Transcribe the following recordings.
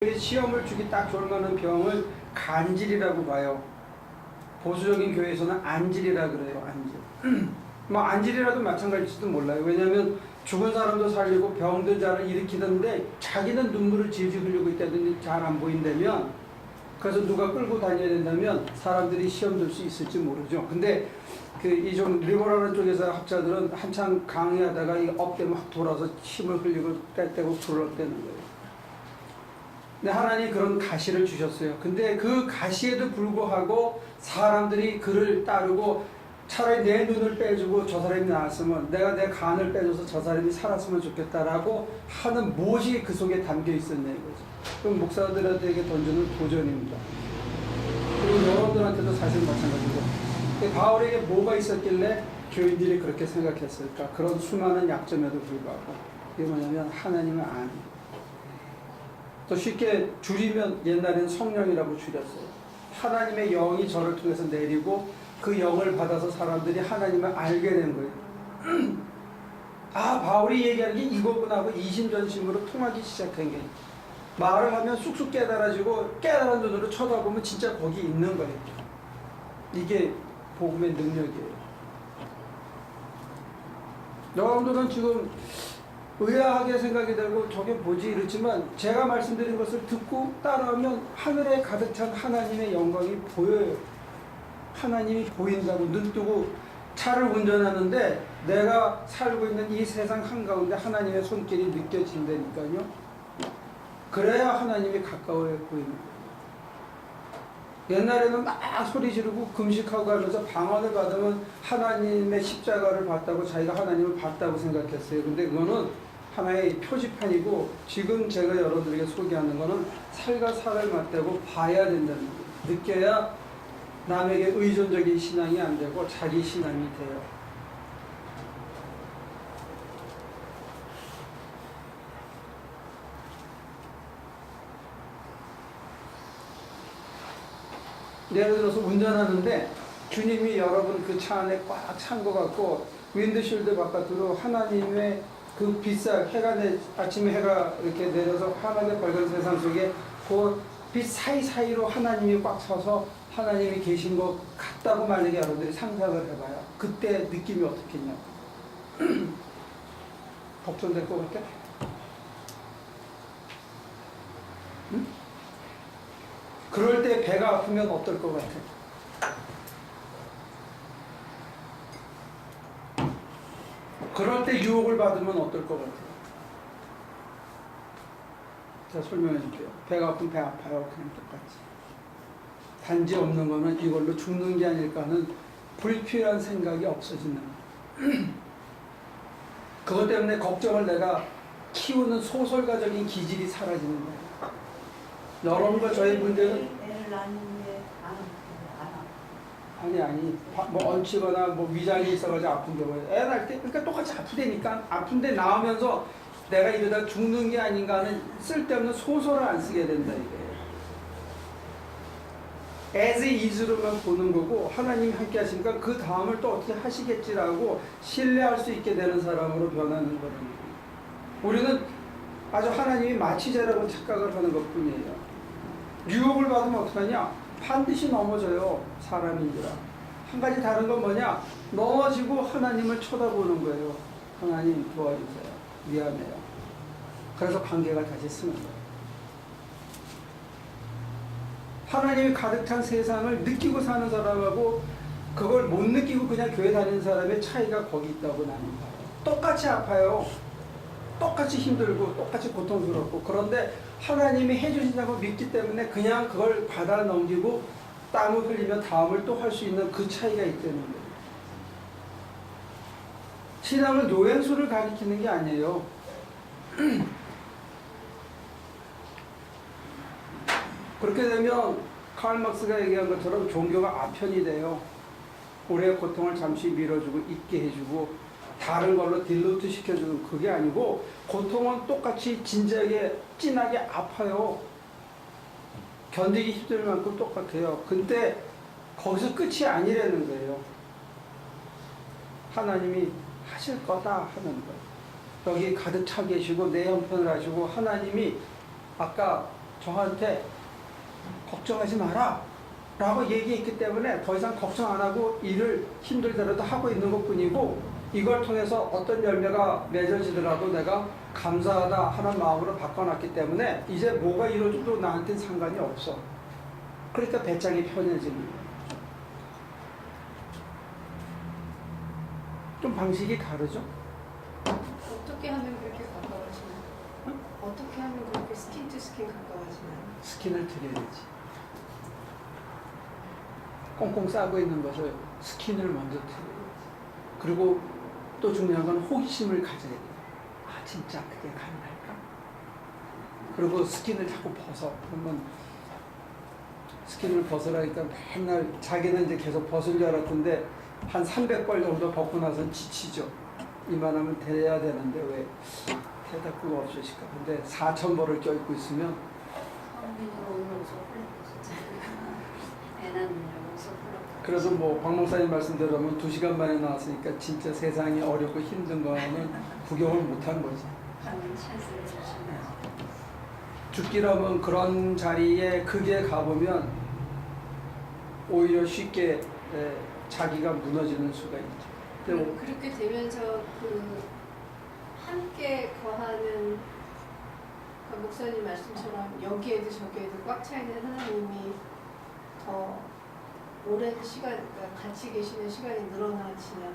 시험을 주기 딱 좋을 만한 병을 간질이라고 봐요. 보수적인 교회에서는 안질이라 그래요. 안질. 뭐 안질이라도 마찬가지일지도 몰라요. 왜냐하면 죽은 사람도 살리고 병든 자를 일으키던데 자기는 눈물을 질질 흘리고 있다든지 잘 안 보인다면, 그래서 누가 끌고 다녀야 된다면 사람들이 시험 들 수 있을지 모르죠. 근데 이 좀 리버럴한 쪽에서 학자들은 한참 강의하다가 이 어깨 막 돌아서 힘을 흘리고 떼떼고 불렀대는 거예요. 근데 하나님이 그런 가시를 주셨어요. 근데 그 가시에도 불구하고 사람들이 그를 따르고 차라리 내 눈을 빼주고 저 사람이 나았으면, 내가 내 간을 빼줘서 저 사람이 살았으면 좋겠다라고 하는 무엇이 그 속에 담겨 있었냐 이거죠. 그럼 목사들에게 던지는 도전입니다. 그리고 여러분들한테도 사실 마찬가지고, 바울에게 뭐가 있었길래 교인들이 그렇게 생각했을까? 그런 수많은 약점에도 불구하고 이게 뭐냐면 하나님의 안. 또 쉽게 줄이면 옛날에는 성령이라고 줄였어요. 하나님의 영이 저를 통해서 내리고 그 영을 받아서 사람들이 하나님을 알게 된 거예요. 아, 바울이 얘기하는 게 이거구나 하고 이심전심으로 통하기 시작한 게, 말을 하면 쑥쑥 깨달아지고 깨달은 눈으로 쳐다보면 진짜 거기 있는 거예요. 이게 복음의 능력이에요. 여러분들은 지금 의아하게 생각이 되고 저게 뭐지 이렇지만, 제가 말씀드린 것을 듣고 따라하면 하늘에 가득 찬 하나님의 영광이 보여요. 하나님이 보인다고. 눈 뜨고 차를 운전하는데 내가 살고 있는 이 세상 한가운데 하나님의 손길이 느껴진다니까요. 그래야 하나님이 가까워요 보이는 거예요. 옛날에는 막 소리 지르고 금식하고 하면서 방언을 받으면 하나님의 십자가를 봤다고, 자기가 하나님을 봤다고 생각했어요. 근데 그거는 하나의 표지판이고, 지금 제가 여러분들에게 소개하는 거는 살과 살을 맞대고 봐야 된다는 거예요. 느껴야 남에게 의존적인 신앙이 안 되고 자기 신앙이 돼요. 예를 들어서 운전하는데 주님이 여러분 그 차 안에 꽉 찬 것 같고, 윈드실드 바깥으로 하나님의 그 빛살, 아침에 해가 이렇게 내려서 환하게 밝은 세상 속에 그 빛 사이사이로 하나님이 꽉 차서 하나님이 계신 것 같다고 만약에 여러분들이 상상을 해봐요. 그때 느낌이 어떻겠냐고. 걱정될 것 같아? 응? 그럴 때 배가 아프면 어떨 것 같아? 그럴 때 유혹을 받으면 어떨 것 같아요? 제가 설명해 줄게요. 배가 아프면 배 아파요. 그냥 똑같이. 단지 없는 거는 이걸로 죽는 게 아닐까 하는 불필요한 생각이 없어지는 거예요. 그것 때문에 걱정을 내가 키우는 소설가적인 기질이 사라지는 거예요. 여러분과 저의 문제는, 애를 낳는데 아니 뭐 얹히거나 뭐 위장이 있어가지고 아픈 경우에 애 낳을 때 그러니까 똑같이 아프다니까. 아픈데 나오면서 내가 이러다 죽는 게 아닌가 하는 쓸데없는 소설을 안 쓰게 된다 이거예요. as is로만 보는 거고, 하나님이 함께 하시니까 그 다음을 또 어떻게 하시겠지라고 신뢰할 수 있게 되는 사람으로 변하는 거라는 거예요. 우리는 아주 하나님이 마치자라고 착각을 하는 것 뿐이에요. 유혹을 받으면 어떡하냐? 반드시 넘어져요. 사람인지라. 한 가지 다른 건 뭐냐? 넘어지고 하나님을 쳐다보는 거예요. 하나님 도와주세요. 미안해요. 그래서 관계가 다시 쓰는 거예요. 하나님이 가득 찬 세상을 느끼고 사는 사람하고 그걸 못 느끼고 그냥 교회 다니는 사람의 차이가 거기 있다고 나는 봐요. 똑같이 아파요. 똑같이 힘들고 똑같이 고통스럽고, 그런데 하나님이 해주신다고 믿기 때문에 그냥 그걸 받아 넘기고 땀을 흘리면 다음을 또 할 수 있는 그 차이가 있다는 거예요. 신앙은 노행수를 가리키는 게 아니에요. 그렇게 되면 칼 막스가 얘기한 것처럼 종교가 아편이 돼요. 우리의 고통을 잠시 밀어주고 잊게 해주고 다른 걸로 딜루트 시켜주는, 그게 아니고 고통은 똑같이 진지하게 진하게 아파요. 견디기 힘들 만큼 똑같아요. 근데 거기서 끝이 아니라는 거예요. 하나님이 하실 거다 하는 거예요. 여기 가득 차 계시고 내 형편을 하시고, 하나님이 아까 저한테 걱정하지 마라 라고 얘기했기 때문에 더 이상 걱정 안 하고 일을 힘들더라도 하고 있는 것 뿐이고, 이걸 통해서 어떤 열매가 맺어지더라도 내가 감사하다 하는 마음으로 바꿔놨기 때문에 이제 뭐가 이루어져도 나한테는 상관이 없어. 그러니까 배짱이 편해지는 거예요. 좀 방식이 다르죠? 어떻게 하면 그렇게 가까워지나요? 응? 어떻게 하면 그렇게 스킨 투 스킨 가까워지나요? 스킨을 드려야지. 꽁꽁 싸고 있는 것을 스킨을 먼저 드려야지. 그리고 또 중요한 건 호기심을 가져야 돼요. 아, 진짜 그게 가능할까? 그리고 스킨을 자꾸 벗어. 그러면 스킨을 벗으라니까 맨날 자기는 이제 계속 벗을 줄 알았던데 한 300벌 정도 벗고 나서는 지치죠. 이만하면 돼야 되는데 왜 대답구가 없으실까? 근데 4,000벌을 껴입고 있으면 그래도 뭐 박 목사님 말씀대로 하면 2시간 만에 나왔으니까 진짜 세상이 어렵고 힘든 거는 구경을 못한 거지. 죽기라면 그런 자리에 그게 가보면 오히려 쉽게 자기가 무너지는 수가 있죠. 그렇게 되면서 그 함께 거하는 그 목사님 말씀처럼 여기에도 저기에도 꽉 차 있는 하나님이 더 오랜 시간, 그러니까 같이 계시는 시간이 늘어나지나요?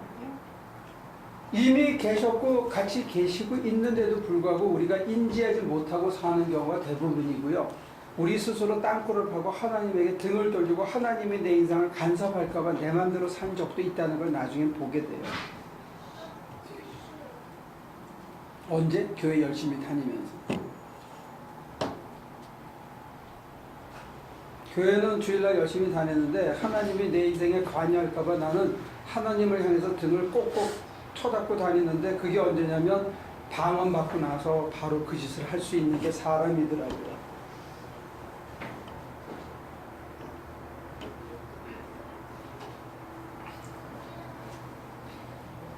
이미 계셨고 같이 계시고 있는데도 불구하고 우리가 인지하지 못하고 사는 경우가 대부분이고요. 우리 스스로 땅굴을 파고 하나님에게 등을 돌리고 하나님이 내 인생을 간섭할까 봐 내 맘대로 산 적도 있다는 걸 나중에 보게 돼요. 언제? 교회 열심히 다니면서. 교회는 주일날 열심히 다녔는데 하나님이 내 인생에 관여할까 봐 나는 하나님을 향해서 등을 꼭꼭 쳐닫고 다니는데, 그게 언제냐면 방언받고 나서 바로 그 짓을 할 수 있는 게 사람이더라고요.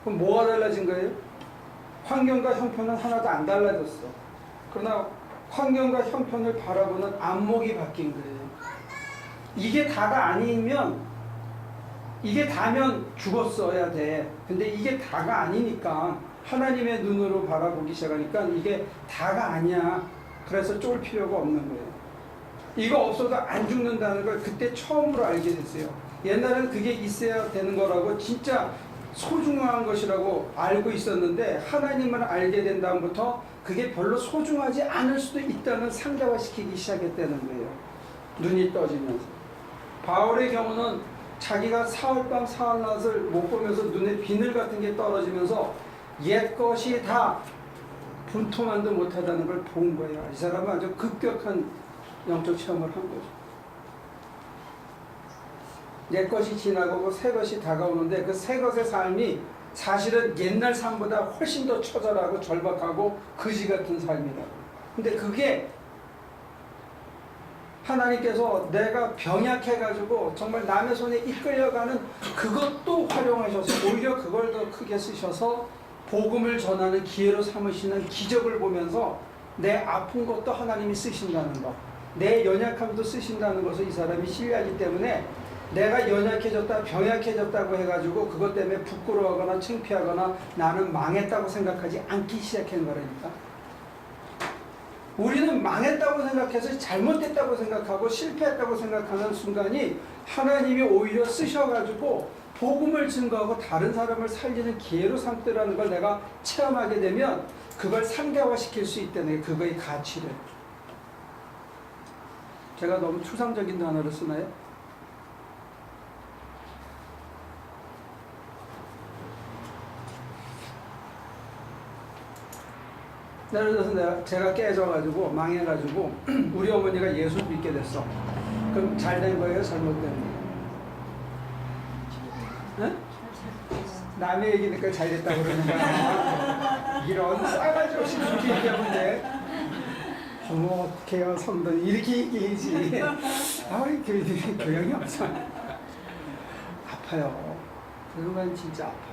그럼 뭐가 달라진 거예요? 환경과 형편은 하나도 안 달라졌어. 그러나 환경과 형편을 바라보는 안목이 바뀐 거예요. 이게 다가 아니면, 이게 다면 죽었어야 돼. 근데 이게 다가 아니니까 하나님의 눈으로 바라보기 시작하니까 이게 다가 아니야. 그래서 쫄 필요가 없는 거예요. 이거 없어도 안 죽는다는 걸 그때 처음으로 알게 됐어요. 옛날에는 그게 있어야 되는 거라고, 진짜 소중한 것이라고 알고 있었는데 하나님을 알게 된 다음부터 그게 별로 소중하지 않을 수도 있다는 상대화시키기 시작했다는 거예요. 눈이 떠지면서. 바울의 경우는 자기가 사흘밤 사흘낮을 못 보면서 눈에 비늘 같은 게 떨어지면서 옛 것이 다 분통만도 못하다는 걸 본 거예요. 이 사람은 아주 급격한 영적 체험을 한 거죠. 옛 것이 지나가고 새 것이 다가오는데 그 새 것의 삶이 사실은 옛날 삶보다 훨씬 더 처절하고 절박하고 거지 같은 삶이라고. 근데 그게 하나님께서 내가 병약해가지고 정말 남의 손에 이끌려가는 그것도 활용하셔서 오히려 그걸 더 크게 쓰셔서 복음을 전하는 기회로 삼으시는 기적을 보면서 내 아픈 것도 하나님이 쓰신다는 것, 내 연약함도 쓰신다는 것을 이 사람이 신뢰하기 때문에 내가 연약해졌다, 병약해졌다고 해가지고 그것 때문에 부끄러워하거나 창피하거나 나는 망했다고 생각하지 않기 시작한 거라니까. 우리는 망했다고 생각해서 잘못됐다고 생각하고 실패했다고 생각하는 순간이 하나님이 오히려 쓰셔가지고 복음을 증거하고 다른 사람을 살리는 기회로 삼더라는 걸 내가 체험하게 되면 그걸 상대화시킬 수 있다는 게 그거의 가치를. 제가 너무 추상적인 단어를 쓰나요? 예를 들어서 제가 깨져가지고 망해가지고 우리 어머니가 예수 믿게 됐어. 그럼 잘된 거예요? 잘못된 거예요? 응? 남의 얘기니까 잘됐다고 그러는 거야. 이런 싸가지 없이 그렇게 얘기하면 돼. 어머 어떡해요 성도님 이렇게 얘기해야지. 아이 교양이 없어. 아파요. 그런 진짜 아파요.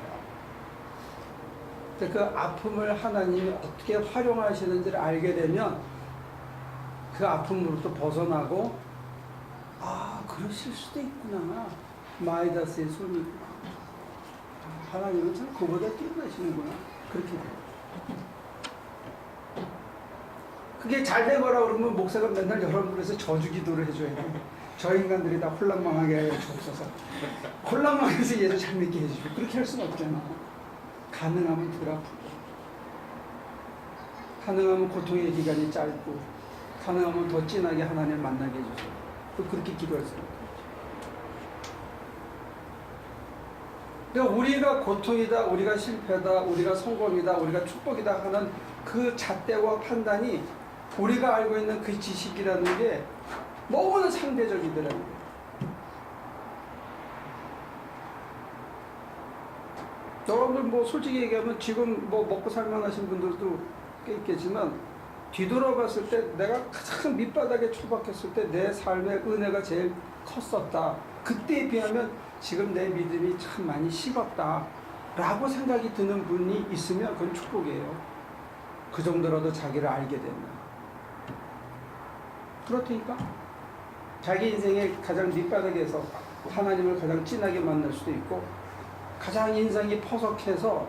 그 아픔을 하나님이 어떻게 활용하시는지를 알게 되면 그 아픔으로부터 벗어나고 그러실 수도 있구나. 마이다스의 손이구나. 하나님은 참 그보다 뛰어나시는구나. 그렇게 돼요. 그게 잘 되거라 그러면 목사가 맨날 여러분들에서 저주 기도를 해줘야 돼요. 저 인간들이 다 혼란망하게 하여 주옵소서. 혼란망해서 얘를 잘 믿게 해주시고 그렇게 할 수는 없잖아. 가능하면 덜 아프고 가능하면 고통의 기간이 짧고 가능하면 더 진하게 하나님을 만나게 해주세요. 그렇게 기도할 수 있어요. 그러니까 우리가 고통이다, 우리가 실패다, 우리가 성공이다, 우리가 축복이다 하는 그 잣대와 판단이 우리가 알고 있는 그 지식이라는 게 너무나 상대적이더라고요. 여러분들 뭐 솔직히 얘기하면 지금 뭐 먹고 살만하신 분들도 꽤 있겠지만 뒤돌아봤을 때 내가 가장 밑바닥에 처박혔을 때 내 삶의 은혜가 제일 컸었다. 그때에 비하면 지금 내 믿음이 참 많이 식었다 라고 생각이 드는 분이 있으면 그건 축복이에요. 그 정도라도 자기를 알게 되면. 그렇다니까 자기 인생의 가장 밑바닥에서 하나님을 가장 진하게 만날 수도 있고 가장 인생이 퍼석해서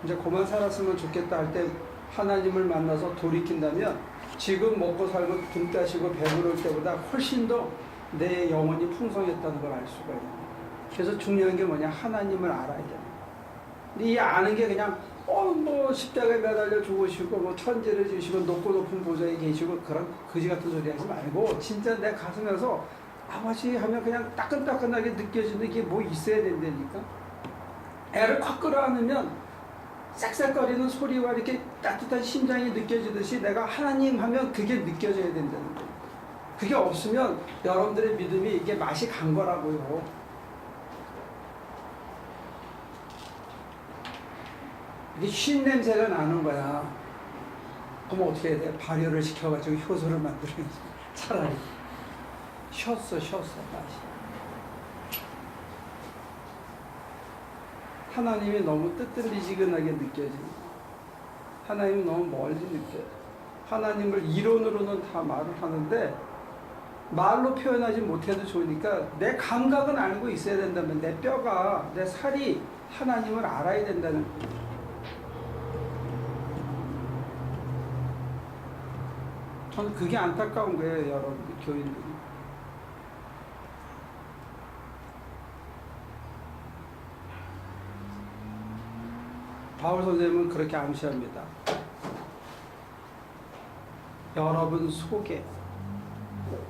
이제 그만 살았으면 좋겠다 할 때 하나님을 만나서 돌이킨다면 지금 먹고 살고 등 따시고 배부를 때보다 훨씬 더 내 영혼이 풍성했다는 걸 알 수가 있는 거예요. 그래서 중요한 게 뭐냐, 하나님을 알아야 돼요. 근데 이 아는 게 그냥 뭐 십자가에 매달려 죽으시고 뭐 천지를 지으시고 높은 보좌에 계시고 그런 거지 같은 소리 하지 말고 진짜 내 가슴에서 아버지 하면 그냥 따끈따끈하게 느껴지는 게 뭐 있어야 된다니까. 애를 콱 끌어안으면 싹싹거리는 소리와 이렇게 따뜻한 심장이 느껴지듯이 내가 하나님 하면 그게 느껴져야 된다는 거예요. 그게 없으면 여러분들의 믿음이 이게 맛이 간 거라고요. 이게 쉰 냄새가 나는 거야. 그럼 어떻게 해야 돼? 발효를 시켜가지고 효소를 만들어야지. 차라리 쉬었어 맛이. 하나님이 너무 뜨뜻미지근하게 느껴지는 거야. 하나님이 너무 멀리 느껴져. 하나님을 이론으로는 다 말을 하는데 말로 표현하지 못해도 좋으니까 내 감각은 알고 있어야 된다면 내 뼈가, 내 살이 하나님을 알아야 된다는 거예요. 저는 그게 안타까운 거예요, 여러분, 교인들이. 바울 선생님은 그렇게 암시합니다. 여러분 속에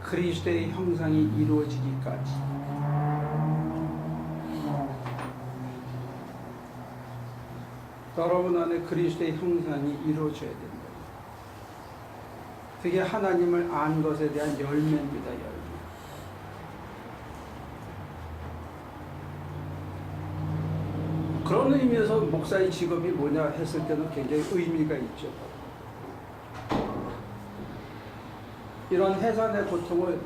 그리스도의 형상이 이루어지기까지 여러분 안에 그리스도의 형상이 이루어져야 된다. 그게 하나님을 안 것에 대한 열매입니다. 열매. 그런 의미에서 목사의 직업이 뭐냐 했을 때는 굉장히 의미가 있죠. 이런 해산의 고통을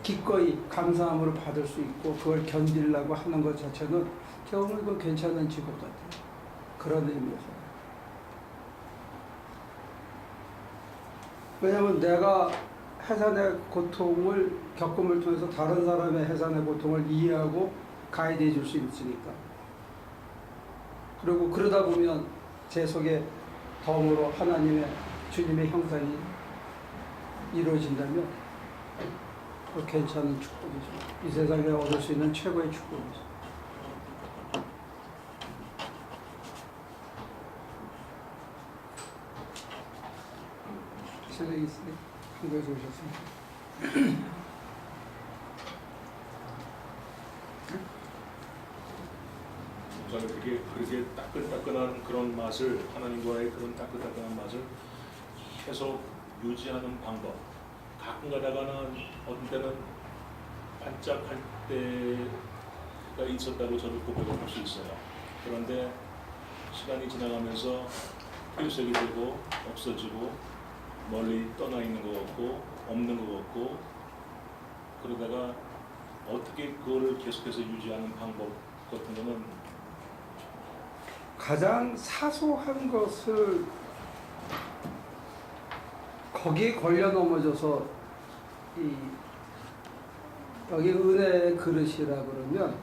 기꺼이 감사함으로 받을 수 있고 그걸 견디려고 하는 것 자체는 제가 보면 이건 괜찮은 직업 같아요. 그런 의미에서. 왜냐하면 내가 해산의 고통을 겪음을 통해서 다른 사람의 해산의 고통을 이해하고 가이드해 줄 수 있으니까. 그리고 그러다 보면 제 속에 덤으로 하나님의 주님의 형상이 이루어진다면 괜찮은 축복이죠. 이 세상에 얻을 수 있는 최고의 축복이죠. 실력이 있으니 한국에서 오셨습니다. 그렇게 따끈따끈한 그런 맛을, 하나님과의 그런 따끈따끈한 맛을 계속 유지하는 방법. 가끔 가다가는 어떤 때는 반짝할 때가 있었다고 저도 고백을 할 수 있어요. 그런데 시간이 지나가면서褪색이 되고 없어지고 멀리 떠나 있는 것 같고 없는 것 같고, 그러다가 어떻게 그거를 계속해서 유지하는 방법 같은 거는 가장 사소한 것을 거기에 걸려 넘어져서 여기 은혜 그릇이라 그러면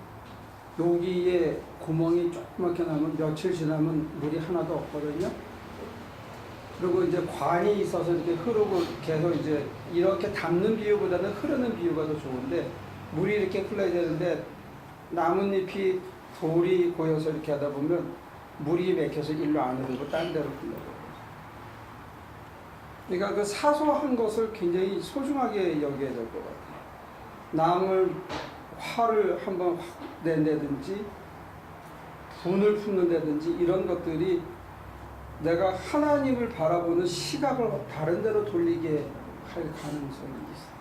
여기에 구멍이 조그맣게 나면 며칠 지나면 물이 하나도 없거든요. 그리고 이제 관이 있어서 이렇게 흐르고 계속 이제 이렇게 담는 비유보다는 흐르는 비유가 더 좋은데, 물이 이렇게 흘러야 되는데 나뭇잎이 돌이 고여서 이렇게 하다 보면 물이 맥혀서 일로 안 흐르고 딴 데로 흘러요. 그러니까 그 사소한 것을 굉장히 소중하게 여겨야 될 것 같아요. 남을 화를 한번 확 낸다든지 분을 품는다든지 이런 것들이 내가 하나님을 바라보는 시각을 다른 데로 돌리게 할 가능성이 있어요.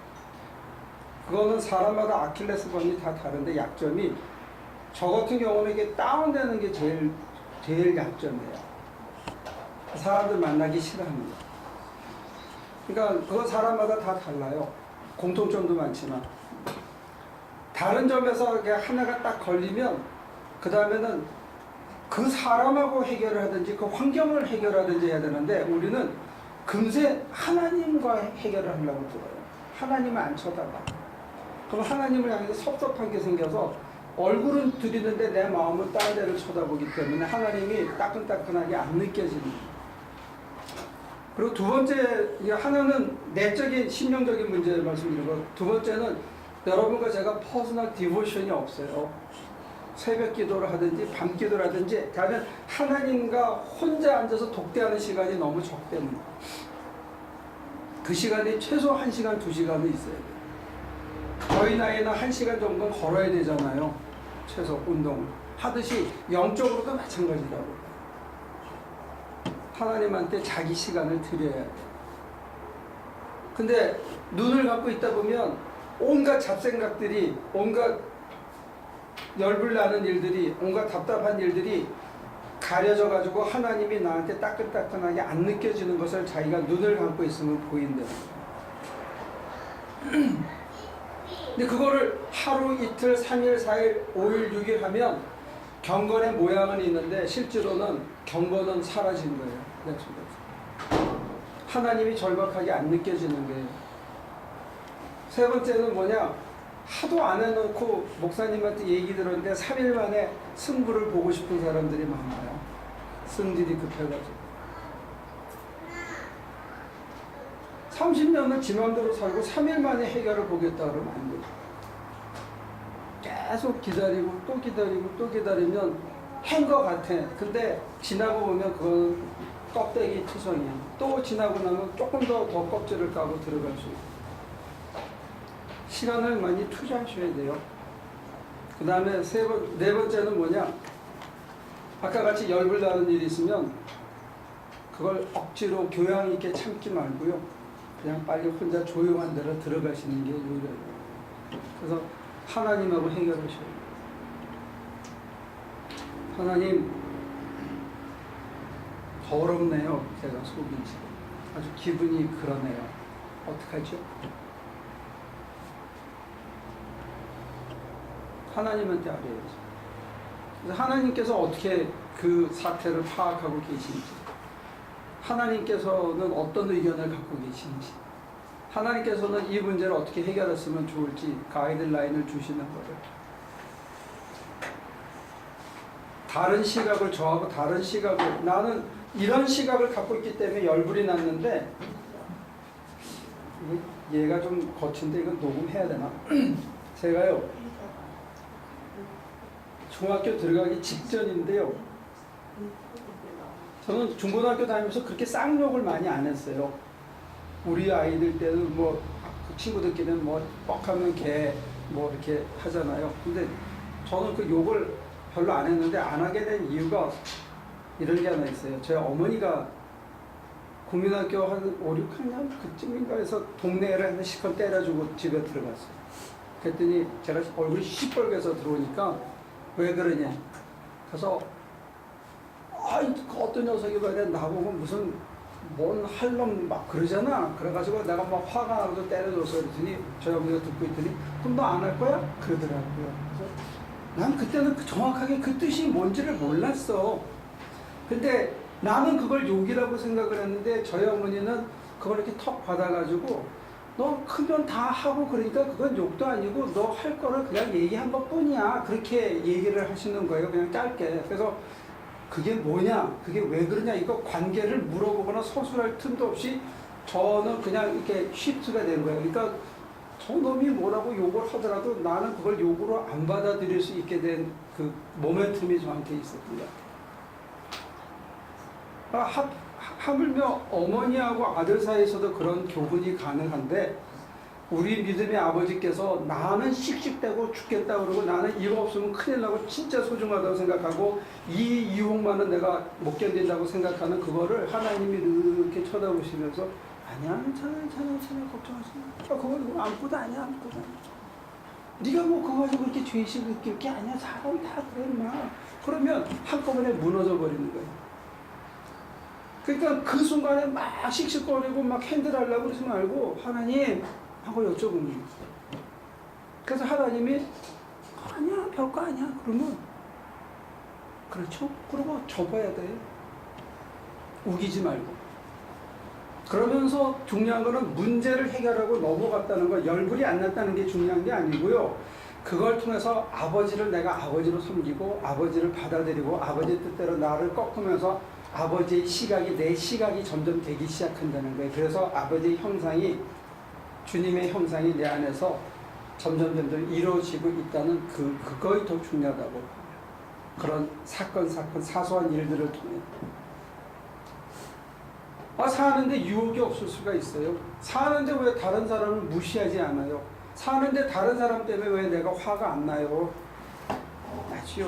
그거는 사람마다 아킬레스건이 다 다른데 약점이, 저 같은 경우는 이게 다운되는 게 제일 약점이에요. 사람들 만나기 싫어합니다. 그러니까 그거 사람마다 다 달라요. 공통점도 많지만 다른 점에서 하나가 딱 걸리면 그 다음에는 그 사람하고 해결을 하든지 그 환경을 해결하든지 해야 되는데, 우리는 금세 하나님과 해결을 하려고 들어요. 하나님을 안 쳐다봐. 그럼 하나님을 향해서 섭섭한 게 생겨서 얼굴은 들이는데 내 마음은 다른 데를 쳐다보기 때문에 하나님이 따끈따끈하게 안 느껴지는 거예요. 그리고 두 번째, 하나는 내적인 심령적인 문제를 말씀드리고, 두 번째는 여러분과 제가 퍼스널 디보션이 없어요. 새벽 기도를 하든지 밤 기도를 하든지 가면 하나님과 혼자 앉아서 독대하는 시간이 너무 적대입니다. 그 시간이 최소 1시간, 2시간은 있어야 돼요. 저희 나이는 1시간 정도는 걸어야 되잖아요. 최소 운동을 하듯이 영적으로도 마찬가지라고. 하나님한테 자기 시간을 드려야 돼요. 근데 눈을 감고 있다 보면 온갖 잡생각들이, 온갖 열불 나는 일들이, 온갖 답답한 일들이 가려져 가지고 하나님이 나한테 따끈따끈하게 안 느껴지는 것을 자기가 눈을 감고 있으면 보인다는 거예요. 근데 그거를 하루, 이틀, 3일, 4일, 5일, 6일 하면 경건의 모양은 있는데 실제로는 경건은 사라진 거예요. 내 속에서. 하나님이 절박하게 안 느껴지는 거예요. 세 번째는 뭐냐? 하도 안 해놓고 목사님한테 얘기 들었는데 3일 만에 승부를 보고 싶은 사람들이 많아요. 승질이 급해가지고. 30년을 지 맘대로 살고 3일 만에 해결을 보겠다 그러면 안 돼요. 계속 기다리고 또 기다리고 또 기다리면 한 것 같아. 근데 지나고 보면 그건 껍데기 투성이야. 또 지나고 나면 조금 더 껍질을 까고 들어갈 수 있고. 시간을 많이 투자하셔야 돼요. 그 다음에 네 번째는 뭐냐? 아까 같이 열불 나는 일이 있으면 그걸 억지로 교양 있게 참지 말고요. 그냥 빨리 혼자 조용한 데로 들어가시는 게 요령이에요. 그래서 하나님하고 해결하셔야 돼요. 하나님, 더럽네요. 제가 속이 지금. 아주 기분이 그러네요. 어떡하죠? 하나님한테 알아야죠. 그래서 하나님께서 어떻게 그 사태를 파악하고 계신지, 하나님께서는 어떤 의견을 갖고 계신지, 하나님께서는 이 문제를 어떻게 해결했으면 좋을지 가이드라인을 주시는 거예요. 다른 시각을 저하고 다른 시각을, 나는 이런 시각을 갖고 있기 때문에 열불이 났는데, 얘가 좀 거친데 이건 녹음해야 되나? 제가요, 중학교 들어가기 직전인데요, 저는 중고등학교 다니면서 그렇게 쌍욕을 많이 안 했어요. 우리 아이들 때는 뭐 친구들끼리는 뭐 뻑하면 개 뭐 이렇게 하잖아요. 근데 저는 그 욕을 별로 안 했는데 안 하게 된 이유가 이런 게 하나 있어요. 저희 어머니가 국민학교 한 5, 6학년 그쯤인가 해서 동네 애를 한 시컷 때려주고 집에 들어갔어요. 그랬더니 제가 얼굴이 시뻘개서 들어오니까 왜 그러냐? 그래서 어떤 녀석이 말이야 나보고 무슨 뭔 할 놈 막 그러잖아. 그래가지고 내가 막 화가 나서 때려줘서 그랬더니 저희 어머니가 듣고 있더니 그럼 너 안 할 거야? 그러더라고요. 그래서 난 그때는 정확하게 그 뜻이 뭔지를 몰랐어. 근데 나는 그걸 욕이라고 생각을 했는데 저희 어머니는 그걸 이렇게 턱 받아가지고 너 크면 다 하고 그러니까 그건 욕도 아니고 너 할 거를 그냥 얘기한 것 뿐이야. 그렇게 얘기를 하시는 거예요. 그냥 짧게. 그래서 그게 뭐냐? 그게 왜 그러냐? 이거 관계를 물어보거나 서술할 틈도 없이 저는 그냥 이렇게 쉬프트가 된 거예요. 그러니까 저 놈이 뭐라고 욕을 하더라도 나는 그걸 욕으로 안 받아들일 수 있게 된 그 모멘텀이 저한테 있었던 것 같아요. 하물며 어머니하고 아들 사이에서도 그런 교훈이 가능한데 우리 믿음의 아버지께서 나는 씩씩대고 죽겠다 그러고 나는 이거 없으면 큰일 나고 진짜 소중하다고 생각하고 이 유혹만은 내가 못 견딘다고 생각하는 그거를 하나님이 이렇게 쳐다보시면서 아니야 괜찮아 걱정하지 마. 그거 아무것도 아니야 아무것도 아니야. 네가 뭐 그거 가지고 그렇게 죄의식 느낄 게 아니야. 사람이 다 그래 인마. 그러면 한꺼번에 무너져 버리는 거예요. 그러니까 그 순간에 막 씩씩거리고 막 핸들하려고 그러지 말고 하나님 하고 여쭤보는 거예요. 그래서 하나님이 아니야 별거 아니야 그러면 그렇죠? 그러고 접어야 돼요. 우기지 말고. 그러면서 중요한 거는 문제를 해결하고 넘어갔다는 거, 열불이 안 났다는 게 중요한 게 아니고요. 그걸 통해서 아버지를 내가 아버지로 섬기고 아버지를 받아들이고 아버지 뜻대로 나를 꺾으면서 아버지의 시각이 내 시각이 점점 되기 시작한다는 거예요. 그래서 아버지의 형상이 주님의 형상이 내 안에서 점점 이루어지고 있다는 그거이 더 중요하다고. 그런 사건 사소한 일들을 통해. 사는데 유혹이 없을 수가 있어요. 사는데 왜 다른 사람을 무시하지 않아요? 사는데 다른 사람 때문에 왜 내가 화가 안 나요? 나지요.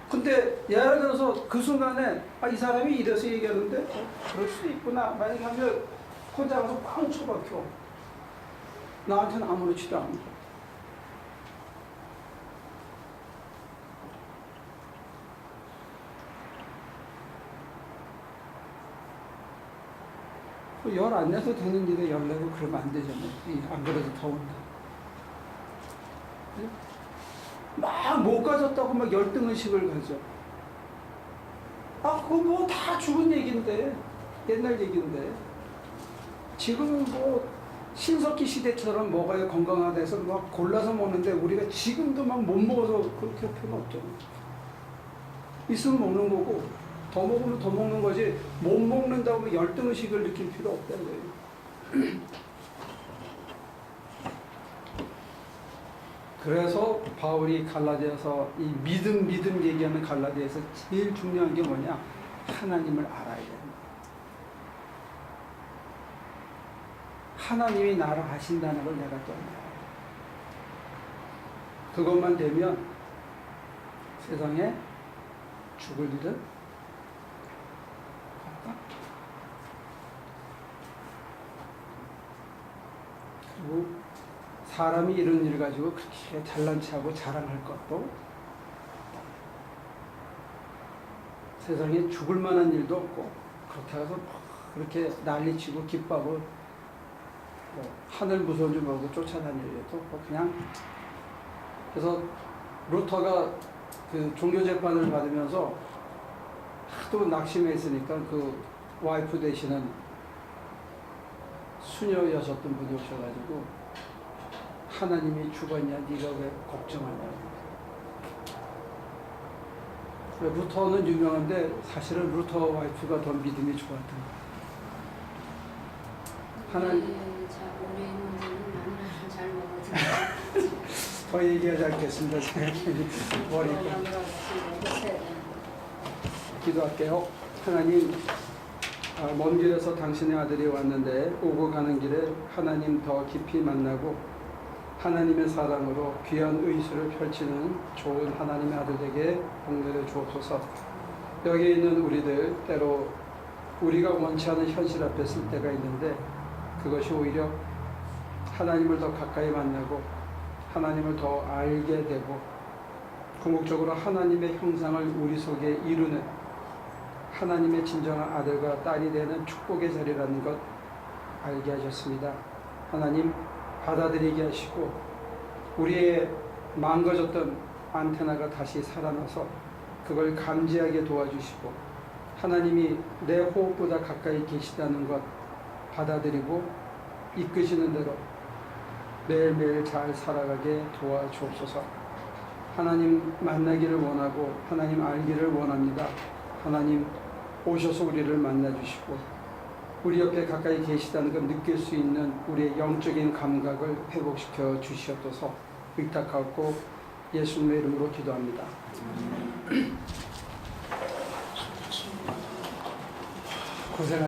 근데 예를 들어서 그 순간에 이 사람이 이래서 얘기하는데 그럴 수 있구나. 만약에 하면 혼자 가서 빵 쳐박혀. 나한테는 아무렇지도 않아. 열 안 내서 되는 일에 열 내고 그러면 안 되잖아요. 안 그래도 더운데. 막 못 가졌다고 막 열등의식을 가져. 그거 뭐 다 죽은 얘기인데. 옛날 얘기인데. 지금 뭐 신석기 시대처럼 먹어야 건강하다 해서 막 골라서 먹는데 우리가 지금도 막 못 먹어서 그렇게 할 필요는 없잖아요. 있으면 먹는 거고 더 먹으면 더 먹는 거지 못 먹는다고 열등의식을 느낄 필요 없다는 거예요. 그래서 바울이 갈라디아서 이 믿음 얘기하는 갈라디아에서 제일 중요한 게 뭐냐? 하나님을 알아야 된다. 하나님이 나를 아신다는 걸 내가 또 알아야 돼. 그것만 되면 세상에 죽을 일은 없다. 그리고 사람이 이런 일을 가지고 그렇게 잘난 체하고 자랑할 것도 세상에 죽을 만한 일도 없고 그렇게 해서 그렇게 난리치고 기뻐하고 하늘 무서운 줄 모르고 쫓아다닐 일도 없고 그냥. 그래서 루터가 그 종교재판을 받으면서 하도 낙심해 있으니까 그 와이프 되시는 수녀여셨던 분이 오셔가지고 하나님이 죽었냐 네가 왜 걱정하냐고. 루터는 유명한데 사실은 루터 와이프가 더 믿음이 좋았던 거예요. 하나님 우리 문제는 마누라를 잘 먹어도 더 얘기하지 않겠습니다. 머리가 기도할게요. 하나님, 먼 길에서 당신의 아들이 왔는데 오고 가는 길에 하나님 더 깊이 만나고 하나님의 사랑으로 귀한 의술을 펼치는 좋은 하나님의 아들에게 복내려 주옵소서. 여기 있는 우리들 때로 우리가 원치 않은 현실 앞에 설 때가 있는데 그것이 오히려 하나님을 더 가까이 만나고 하나님을 더 알게 되고 궁극적으로 하나님의 형상을 우리 속에 이루는 하나님의 진정한 아들과 딸이 되는 축복의 자리라는 것 알게 하셨습니다. 하나님 받아들이게 하시고 우리의 망가졌던 안테나가 다시 살아나서 그걸 감지하게 도와주시고 하나님이 내 호흡보다 가까이 계시다는 것 받아들이고 이끄시는 대로 매일매일 잘 살아가게 도와주옵소서. 하나님 만나기를 원하고 하나님 알기를 원합니다. 하나님 오셔서 우리를 만나주시고 우리 옆에 가까이 계시다는 걸 느낄 수 있는 우리의 영적인 감각을 회복시켜 주시옵소서. 의탁하고 예수님의 이름으로 기도합니다. 고생